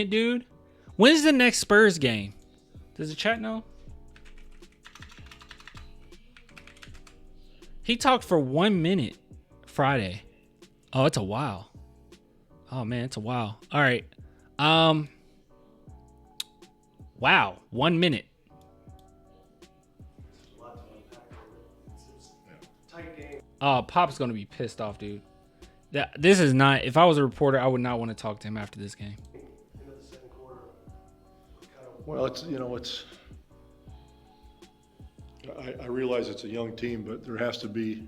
dude. When's the next Spurs game? Does the chat know? He talked for 1 minute Friday. Oh, it's a while. Oh man, it's a while. All right. Wow, 1 minute. Oh, Pop's gonna be pissed off, dude. This is not. If I was a reporter, I would not want to talk to him after this game. Well, I realize it's a young team, but there has to be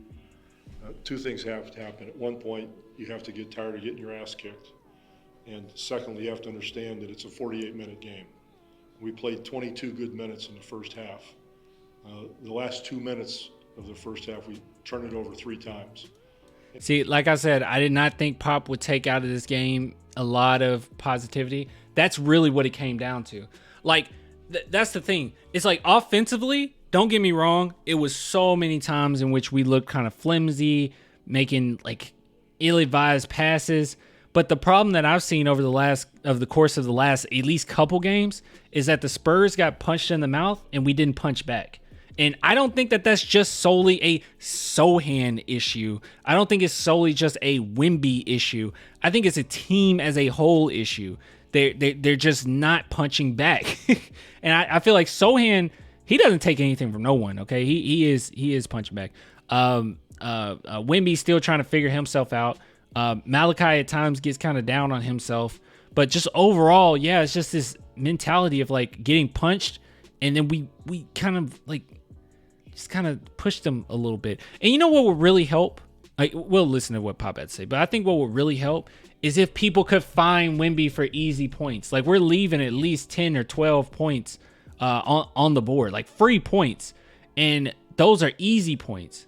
two things have to happen. At one point, you have to get tired of getting your ass kicked, and secondly, you have to understand that it's a 48-minute game. We played 22 good minutes in the first half. The last 2 minutes of the first half, we turned it over 3 times. See, like I said, I did not think Pop would take out of this game a lot of positivity. That's really what it came down to. Like, that's the thing. It's like offensively, don't get me wrong, it was so many times in which we looked kind of flimsy, making like ill-advised passes. But the problem that I've seen over the course of the last at least couple games is that the Spurs got punched in the mouth and we didn't punch back. And I don't think that that's just solely a Sohan issue. I don't think it's solely just a Wemby issue. I think it's a team as a whole issue. They're just not punching back. And I feel like Sohan, he doesn't take anything from no one. Okay, he is punching back. Wemby's still trying to figure himself out. Malachi at times gets kind of down on himself, but just overall, yeah, it's just this mentality of like getting punched, and then we kind of like just kind of pushed them a little bit. And you know what would really help? Like, we'll listen to what Pop had to say, but I think what would really help is if people could find Wemby for easy points. Like, we're leaving at least 10 or 12 points on the board, like free points, and those are easy points.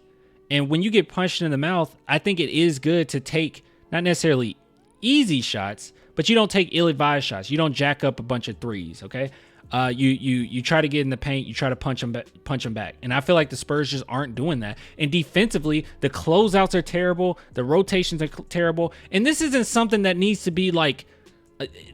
And when you get punched in the mouth, I think it is good to take not necessarily easy shots, but you don't take ill-advised shots. You don't jack up a bunch of threes, okay? You try to get in the paint, you try to punch them back. And I feel like the Spurs just aren't doing that. And defensively, the closeouts are terrible, the rotations are terrible. And this isn't something that needs to be like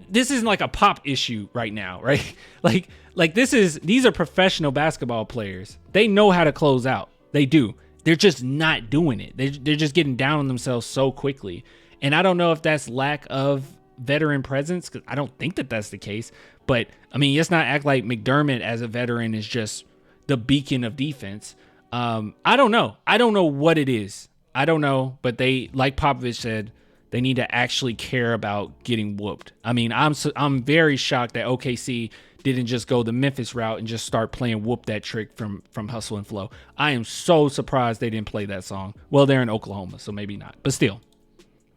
this isn't like a Pop issue right now, right? Like these are professional basketball players. They know how to close out. They do. They're just not doing it. They're just getting down on themselves so quickly. And I don't know if that's lack of veteran presence, because I don't think that that's the case. But, I mean, let's not act like McDermott as a veteran is just the beacon of defense. I don't know. I don't know what it is. I don't know. But they, like Popovich said, they need to actually care about getting whooped. I mean, I'm very shocked that OKC didn't just go the Memphis route and just start playing whoop that trick from Hustle and Flow. I am so surprised they didn't play that song. Well, they're in Oklahoma, so maybe not, but still.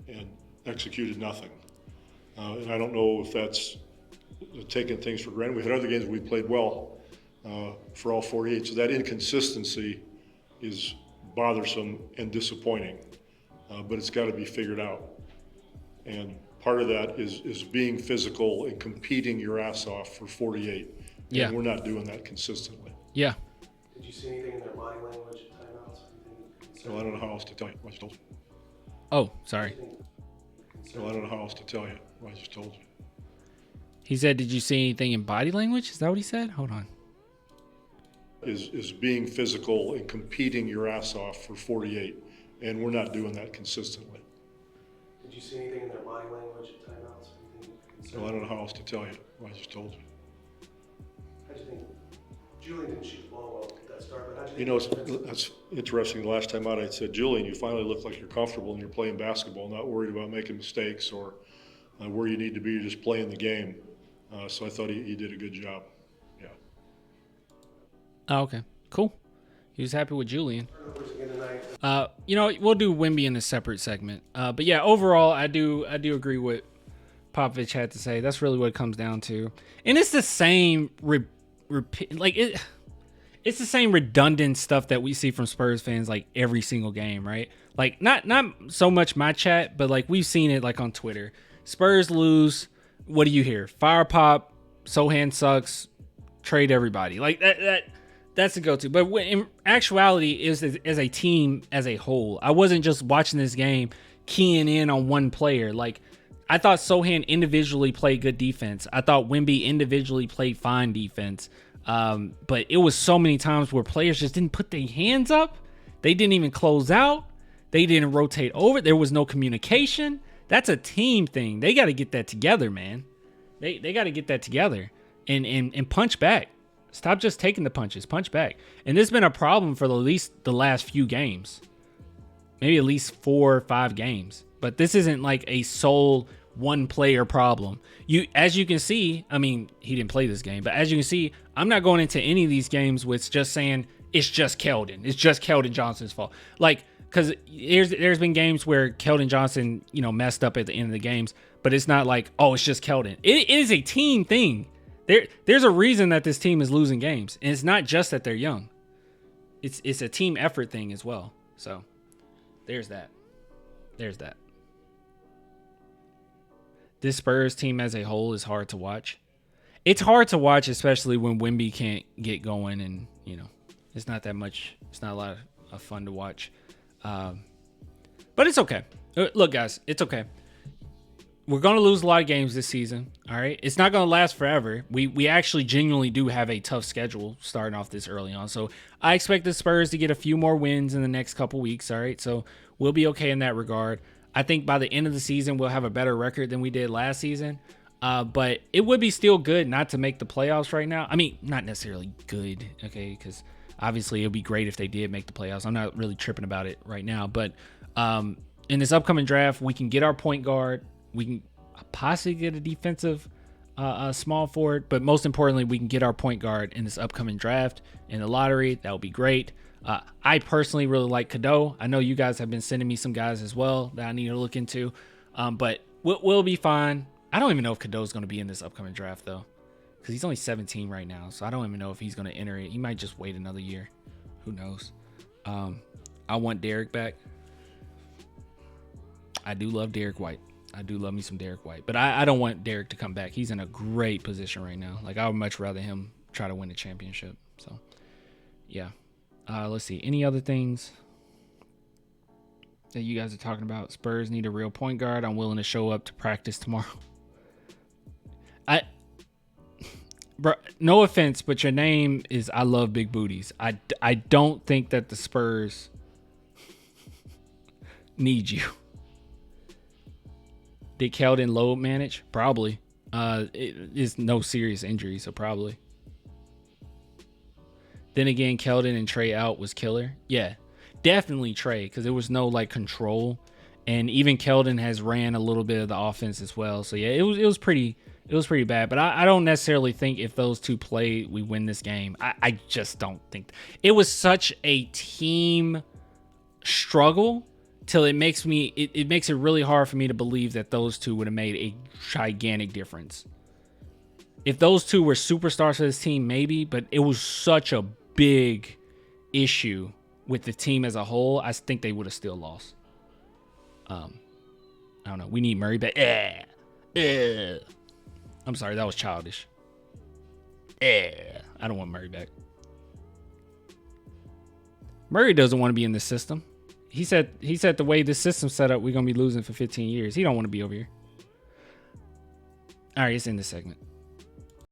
And executed nothing. And I don't know if that's taking things for granted. We've had other games we played well for all 48. So that inconsistency is bothersome and disappointing, but it's got to be figured out. And part of that is being physical and competing your ass off for 48. Yeah. And we're not doing that consistently. Yeah. Did you see anything in their body language at timeouts? So I don't know how else to tell you. I just told you. Oh, sorry. So I don't know how else to tell you. I just told you. He said, did you see anything in body language? Is that what he said? Hold on. Is being physical and competing your ass off for 48. And we're not doing that consistently. Did you see anything in their body language at timeouts? So I don't know how else to tell you. I just told you. I just think Julian didn't shoot the ball well at that start, but You know, that's interesting. The last time out, I said, Julian, you finally look like you're comfortable and you're playing basketball, not worried about making mistakes or where you need to be. You're just playing the game. So I thought he did a good job. Yeah. Oh, okay. Cool. He was happy with Julian. You know, we'll do Wemby in a separate segment. But yeah, overall, I do agree with Popovich had to say. That's really what it comes down to. And it's the same it's the same redundant stuff that we see from Spurs fans like every single game, right? Like not so much my chat, but like we've seen it like on Twitter. Spurs lose, what do you hear? Fire Pop, Sohan sucks, trade everybody. Like that's a go-to. But in actuality, as a team as a whole, I wasn't just watching this game keying in on one player. Like I thought Sohan individually played good defense. I thought Wemby individually played fine defense. But it was so many times where players just didn't put their hands up. They didn't even close out. They didn't rotate over. There was no communication. That's a team thing. They got to get that together, man. They got to get that together and punch back. Stop just taking the punches. Punch back. And this has been a problem for at least the last few games. Maybe at least 4 or 5 games. But this isn't like a sole one player problem. As you can see, I mean, he didn't play this game, but as you can see, I'm not going into any of these games with just saying it's just Keldon. It's just Keldon Johnson's fault. Like, because there's been games where Keldon Johnson, messed up at the end of the games, but it's not like, oh, it's just Keldon. It is a team thing. There's a reason that this team is losing games, and it's not just that they're young. It's a team effort thing as well. So there's that. This Spurs team as a whole is hard to watch. It's hard to watch, especially when Wemby can't get going, and it's not that much. It's not a lot of fun to watch. But it's okay. Look, guys, it's okay. We're going to lose a lot of games this season. All right. It's not going to last forever. We actually genuinely do have a tough schedule starting off this early on. So I expect the Spurs to get a few more wins in the next couple weeks. All right. So we'll be okay in that regard. I think by the end of the season, we'll have a better record than we did last season. But it would be still good not to make the playoffs right now. I mean, not necessarily good. Okay. Because obviously it would be great if they did make the playoffs. I'm not really tripping about it right now. But in this upcoming draft, we can get our point guard. We can possibly get a defensive small forward, but most importantly, we can get our point guard in this upcoming draft in the lottery. That would be great. I personally really like Cadeau. I know you guys have been sending me some guys as well that I need to look into, but we'll be fine. I don't even know if Cadeau's going to be in this upcoming draft, though, because he's only 17 right now, so I don't even know if he's going to enter it. He might just wait another year. Who knows? I want Derek back. I do love Derek White. I do love me some Derek White, but I don't want Derek to come back. He's in a great position right now. Like, I would much rather him try to win a championship. So, yeah. Let's see. Any other things that you guys are talking about? Spurs need a real point guard. I'm willing to show up to practice tomorrow. Bro, no offense, but your name is I love big booties. I don't think that the Spurs need you. Did Keldon load manage? Probably. It is no serious injury, so probably. Then again, Keldon and Trey out was killer. Yeah, definitely Trey, because there was no control, and even Keldon has ran a little bit of the offense as well. So yeah, it was pretty bad. But I don't necessarily think if those two play, we win this game. I just don't think it was such a team struggle. Till it makes it really hard for me to believe that those two would have made a gigantic difference. If those two were superstars for this team, maybe, but it was such a big issue with the team as a whole. I think they would have still lost. I don't know. We need Murray back. I'm sorry, that was childish. I don't want Murray back. Murray doesn't want to be in this system. He said the way this system's set up, we're going to be losing for 15 years. He don't want to be over here. All right, it's in this segment.